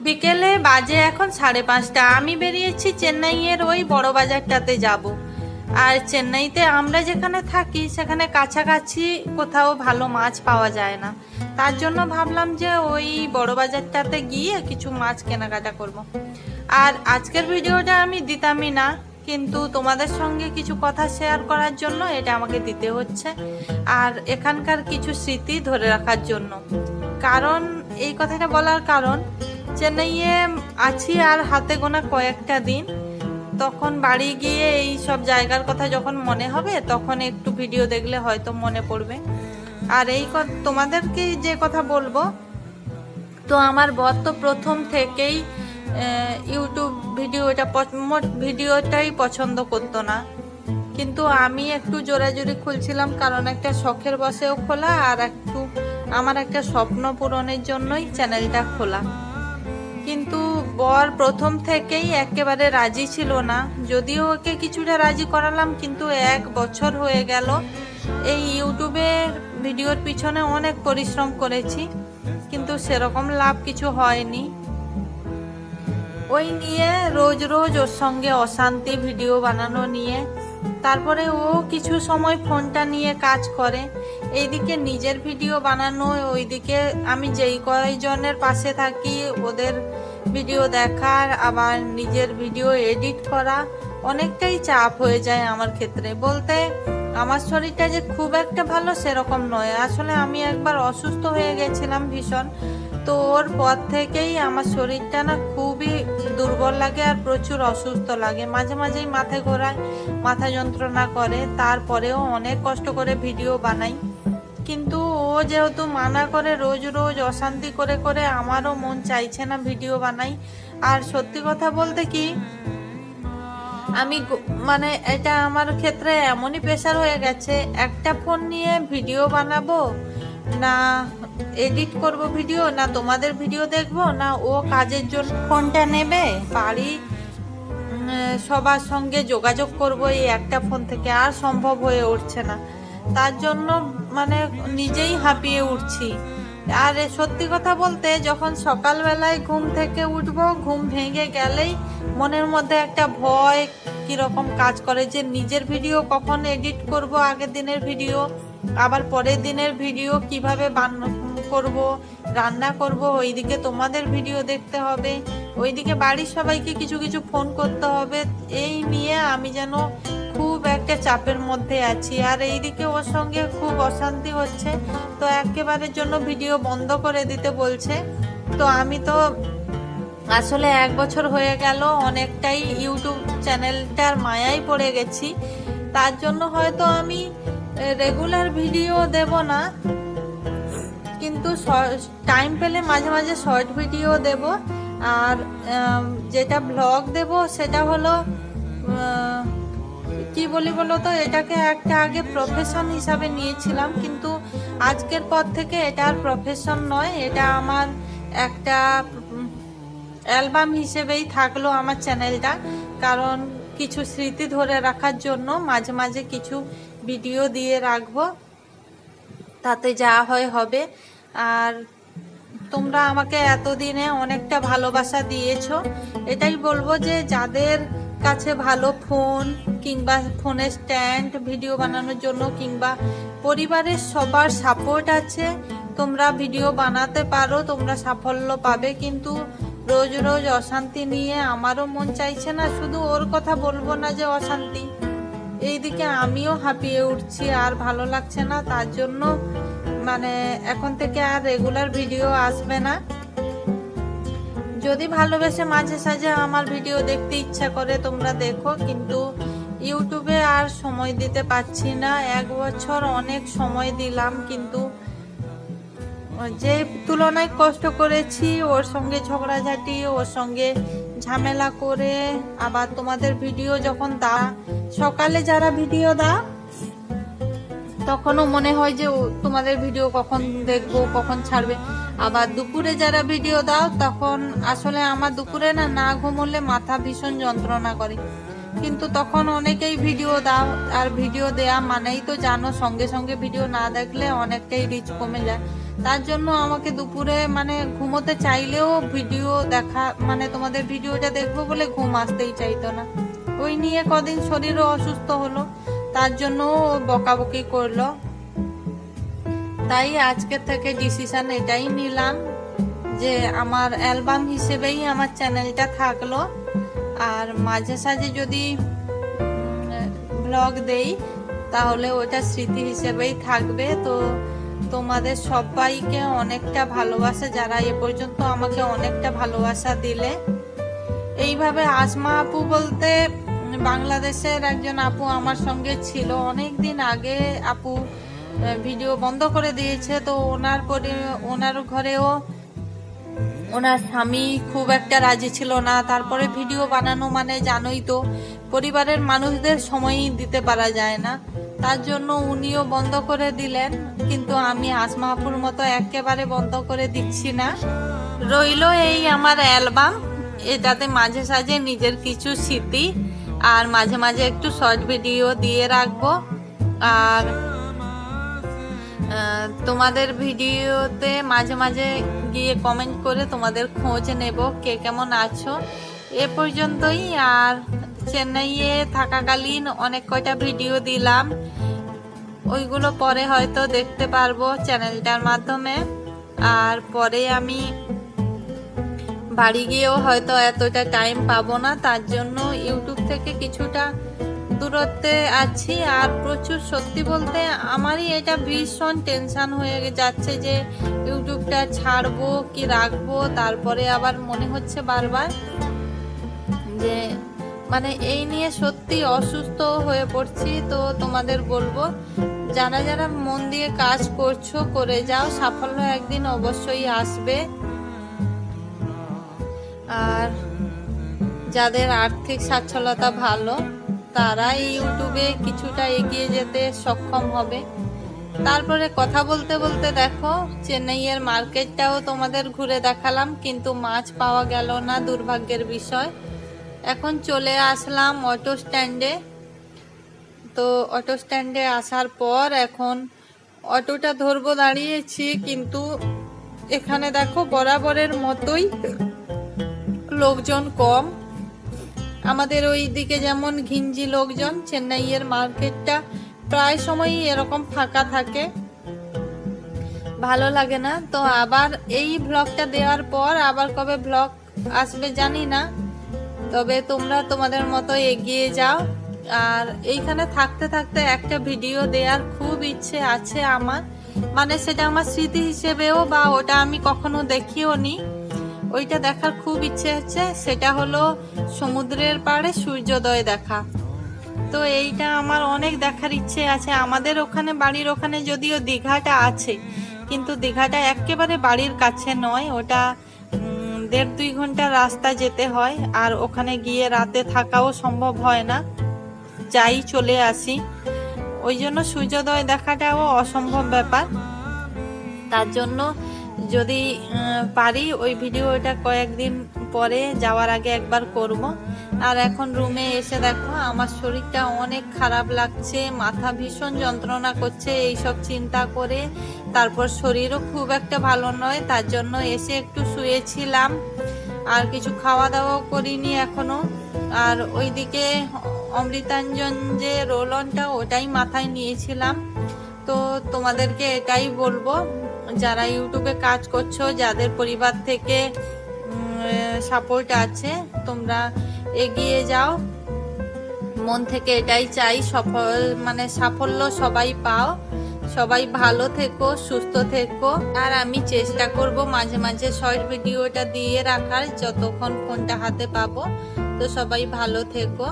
বিকেলে বাজে এখন 5:30। আমি বেরিয়েছি চেন্নাইয়ের ওই বড় বাজারটাতে যাব। আর চেন্নাইতে আমরা যেখানে থাকি সেখানে কাছাকাছি কোথাও ভালো মাছ পাওয়া যায় না, তার জন্য ভাবলাম যে ওই বড় বাজারটাতে গিয়ে কিছু মাছ কেনাকাটা করব। আর আজকের ভিডিওটা আমি দিতামই না, কিন্তু তোমাদের সঙ্গে কিছু কথা শেয়ার করার জন্য এটা আমাকে দিতে হচ্ছে, আর এখানকার কিছু স্মৃতি ধরে রাখার জন্য। কারণ এই কথাটা বলার কারণ, চেন্নাইয়ে আছি আর হাতে গোনা কয়েকটা দিন, তখন বাড়ি গিয়ে এই সব জায়গার কথা যখন মনে হবে তখন একটু ভিডিও দেখলে হয়তো মনে পড়বে। আর এই তোমাদেরকে যে কথা বলবো, তো আমার বর তো প্রথম থেকেই ইউটিউব ভিডিওটাই পছন্দ করতো না, কিন্তু আমি একটু জোরাজুরি খুলছিলাম, কারণ একটা শখের বসেও খোলা আর একটু আমার একটা স্বপ্ন পূরণের জন্যই চ্যানেলটা খোলা। কিন্তু বর প্রথম থেকেই একেবারে রাজি ছিল না, যদিও ওকে কিছুটা রাজি করালাম, কিন্তু 1 বছর হয়ে গেল এই ইউটিউবের ভিডিওর পিছনে অনেক পরিশ্রম করেছি, কিন্তু সেরকম লাভ কিছু হয়নি। ওই নিয়ে রোজ রোজ ওর সঙ্গে অশান্তি, ভিডিও বানানো নিয়ে। তারপরে ও কিছু সময় ফোনটা নিয়ে কাজ করে, এইদিকে নিজের ভিডিও বানানো, ওইদিকে আমি যেই কয়জনের পাশে থাকি ওদের ভিডিও দেখার, আবার নিজের ভিডিও এডিট করা, অনেকটাই চাপ হয়ে যায় আমার ক্ষেত্রে। বলতে আমার শরীরটা যে খুব একটা ভালো সেরকম নয়, আসলে আমি একবার অসুস্থ হয়ে গেছিলাম ভীষণ, তো ওর পর থেকেই আমার শরীরটা না খুবই দুর্বল লাগে আর প্রচুর অসুস্থ লাগে, মাঝে মাঝেই মাথা ঘোরায়, মাথা যন্ত্রণা করে। তারপরেও অনেক কষ্ট করে ভিডিও বানাই, কিন্তু ও যেহেতু মানা করে, রোজ রোজ অশান্তি করে করে আমারও মন চাইছে না ভিডিও বানাই। আর সত্যি কথা বলতে কি, আমি মানে এটা আমার ক্ষেত্রে এমনই প্রেশার হয়ে গেছে, একটা ফোন নিয়ে ভিডিও বানাবো না এডিট করব ভিডিও, না তোমাদের ভিডিও দেখবো, না ও কাজের জন্য ফোনটা নেবে, বাড়ি সবার সঙ্গে যোগাযোগ করব এই একটা ফোন থেকে, আর সম্ভব হয়ে উঠছে না। তার জন্য মানে নিজেই হাঁপিয়ে উঠছি। আর সত্যি কথা বলতে, যখন সকালবেলায় ঘুম থেকে উঠবো, ঘুম ভেঙে গেলেই মনের মধ্যে একটা ভয় কিরকম কাজ করে, যে নিজের ভিডিও কখন এডিট করব, আগের দিনের ভিডিও, আবার পরের দিনের ভিডিও কিভাবে করব, রান্না করব, ওইদিকে তোমাদের ভিডিও দেখতে হবে, ওইদিকে বাড়ির সবাইকে কিছু কিছু ফোন করতে হবে। এই নিয়ে আমি যেন খুব একটা চাপের মধ্যে আছি। আর এইদিকে ওর সঙ্গে খুব অশান্তি হচ্ছে, তো একেবারের জন্য ভিডিও বন্ধ করে দিতে বলছে। তো আমি তো আসলে 1 বছর হয়ে গেল অনেকটাই ইউটিউব চ্যানেলটার মায়ায় পড়ে গেছি, তার জন্য হয়তো আমি রেগুলার ভিডিও দেব না, কিন্তু টাইম পেলে মাঝে মাঝে শর্ট ভিডিও দেব। আর যেটা ব্লগ দেব সেটা হলো কি বলি বলো তো, এটাকে একটা আগে প্রফেশন হিসাবে নিয়েছিলাম, কিন্তু আজকের পর থেকে এটা আর প্রফেশন নয়, এটা আমার একটা অ্যালবাম হিসেবেই থাকলো আমার চ্যানেলটা। কারণ কিছু স্মৃতি ধরে রাখার জন্য মাঝে মাঝে কিছু ভিডিও দিয়ে রাখবো, তাতে যা হয় হবে। আর তোমরা আমাকে এতদিনে অনেকটা ভালোবাসা দিয়েছো, এটাই বলবো যে যাদের কাছে ভালো ফোন কিংবা ফোনের স্ট্যান্ড ভিডিও বানানোর জন্য, কিংবা পরিবারের সবার সাপোর্ট আছে, তোমরা ভিডিও বানাতে পারো, তোমরা সাফল্য পাবে। কিন্তু রোজ রোজ অশান্তি নিয়ে আমারও মন চাইছে না, শুধু ওর কথা বলবো না যে অশান্তি, এইদিকে আমিও হাঁপিয়ে উঠছি, আর ভালো লাগছে না। তার জন্য মানে এখন থেকে আর রেগুলার ভিডিও আসবে না। যদি ভালোবেসে মাঝে সাঝে আমার ভিডিও দেখতে ইচ্ছা করে তোমরা দেখো, কিন্তু ইউটিউবে আর সময় দিতে পারছি না। 1 বছর অনেক সময় দিলাম, কিন্তু যে তুলনায় কষ্ট করেছি, ওর সঙ্গে ঝগড়াঝাটি, ওর সঙ্গে ঝামেলা করে, আবার তোমাদের ভিডিও যখন সকালে যারা ভিডিও দাও তখনও মনে হয় যে তোমাদের ভিডিও কখন দেখবো, কখন ছাড়বে। আবার দুপুরে যারা ভিডিও দাও তখন আসলে আমার দুপুরে না ঘুমোলে মাথা ভীষণ যন্ত্রণা করে, কিন্তু তখন অনেকেই ভিডিও দাও, আর ভিডিও দেয়া মানেই তো জানো সঙ্গে সঙ্গে ভিডিও না দেখলে অনেকটাই রিচ কমে যায়। তার জন্য আমাকে দুপুরে মানে ঘুমোতে চাইলেও ভিডিও দেখা মানে তোমাদের ভিডিওটা দেখবো বলে ঘুম আসতেই চাইতো না। ওই নিয়ে কদিন শরীরও অসুস্থ হলো, তার জন্য বকাবকি করলো। তাই আজকের থেকে ডিসিশন এটাই নিলাম যে আমার অ্যালবাম হিসেবেই আমার চ্যানেলটা থাকলো, আর মাঝে সাঝে যদি ব্লগ দেই তাহলে ওটা স্মৃতি হিসেবেই থাকবে। তো তোমাদের সবাইকে অনেকটা ভালোবাসা, যারা এ পর্যন্ত আমাকে অনেকটা ভালোবাসা দিলে। এইভাবে আসমা আপু বলতে বাংলাদেশের একজন আপু আমার সঙ্গে ছিল অনেক দিন আগে। আপু ভিডিও বন্ধ করে দিয়েছে, তো ওনার ঘরেও ওনার স্বামী খুব একটা রাজি ছিল না। তারপরে ভিডিও বানানো মানে জানোই তো, পরিবারের মানুষদের সময়ই দিতে পারা যায় না, তার জন্য উনিও বন্ধ করে দিলেন। কিন্তু আমি আসমা আপুর মতো একেবারে বন্ধ করে দিচ্ছি না। রইলো এই আমার অ্যালবাম, এটাতে মাঝে সাঝে নিজের কিছু স্মৃতি আর মাঝে মাঝে একটু শর্ট ভিডিও দিয়ে রাখবো। আর তোমাদের ভিডিওতে মাঝে মাঝে গিয়ে কমেন্ট করে তোমাদের খোঁজ নেব কে কেমন আছো। এ পর্যন্তই। আর চেন্নাইয়ে থাকাকালীন অনেক কয়টা ভিডিও দিলাম, ওইগুলো পরে হয়তো দেখতে পারবো চ্যানেলটার মাধ্যমে। আর পরে আমি বাড়ি গিয়েও হয়তো এতটা টাইম পাবো না, তার জন্য ইউটিউব থেকে কিছুটা দূরত্বে আছি। আর প্রচুর সত্যি বলতে আমারই এটা ভীষণ টেনশন হয়ে যাচ্ছে যে ইউটিউবটা ছাড়বো কি রাখবো। তারপরে আবার মনে হচ্ছে বারবার যে মানে এই নিয়ে সত্যি অসুস্থ হয়ে পড়ছি। তো তোমাদের বলবো যারা যারা মন দিয়ে কাজ করছো করে যাও, সাফল্য একদিন অবশ্যই আসবে। আর যাদের আর্থিক সচ্ছলতা ভালো তারাই ইউটিউবে কিছুটা এগিয়ে যেতে সক্ষম হবে। তারপরে কথা বলতে বলতে দেখো চেন্নাইয়ের মার্কেটটাও তোমাদের ঘুরে দেখালাম, কিন্তু মাছ পাওয়া গেল না, দুর্ভাগ্যের বিষয়। এখন চলে আসলাম অটো স্ট্যান্ডে। তো অটো স্ট্যান্ডে আসার পর এখন অটোটা ধরবো দাঁড়িয়েছি, কিন্তু এখানে দেখো বরাবরের মতোই লোকজন কম। আমাদের ওই দিকে যেমন ঘিঞ্জি লোকজন, চেন্নাইয়ের মার্কেটটা প্রায় সময়ই এরকম ফাঁকা থাকে, ভালো লাগে না। তো আবার এই ব্লগটা দেওয়ার পর আবার কবে ব্লগ আসবে জানি না, তবে তোমরা তোমাদের মতো এগিয়ে যাও। আর এইখানে থাকতে থাকতে একটা ভিডিও দেওয়ার খুব ইচ্ছে আছে আমার, মানে সেটা আমার স্মৃতি হিসেবেও, বা ওটা আমি কখনো দেখিও নি, ওইটা দেখার খুব ইচ্ছে হচ্ছে। সেটা হলো সমুদ্রের পাড়ে সূর্যোদয় দেখা। তো এইটা আমার অনেক দেখার ইচ্ছে আছে। আমাদের ওখানে বাড়ির ওখানে যদিও দীঘাটা আছে, কিন্তু দীঘাটা একেবারে বাড়ির কাছে নয়, ওটা 1.5-2 ঘন্টা রাস্তা যেতে হয়। আর ওখানে গিয়ে রাতে থাকাও সম্ভব হয় না, যাই চলে আসি। ওই জন্য সূর্যোদয় দেখাটাও অসম্ভব ব্যাপার। তার জন্য যদি পারি ওই ভিডিওটা কয়েকদিন পরে যাওয়ার আগে একবার করব। আর এখন রুমে এসে দেখো আমার শরীরটা অনেক খারাপ লাগছে, মাথা ভীষণ যন্ত্রণা করছে এইসব চিন্তা করে। তারপর শরীরও খুব একটা ভালো নয়, তার জন্য এসে একটু শুয়েছিলাম, আর কিছু খাওয়া দাওয়াও করিনি এখনো। আর ওইদিকে অমৃতাঞ্জন যে রোল অনটা ওটাই মাথায় নিয়েছিলাম। তো তোমাদেরকে এটাই বলবো, যারা ইউটিউবে কাজ করছো, যাদের পরিবার থেকে সাপোর্ট আছে, তোমরা এগিয়ে যাও। মন থেকে এটাই চাই সাফল্য সবাই পাও, সবাই ভালো থেকো, সুস্থ থেকো। আর আমি চেষ্টা করব মাঝে মাঝে শর্ট ভিডিওটা দিয়ে রাখার যতক্ষণ ফোনটা হাতে পাবো। তো সবাই ভালো থেকো।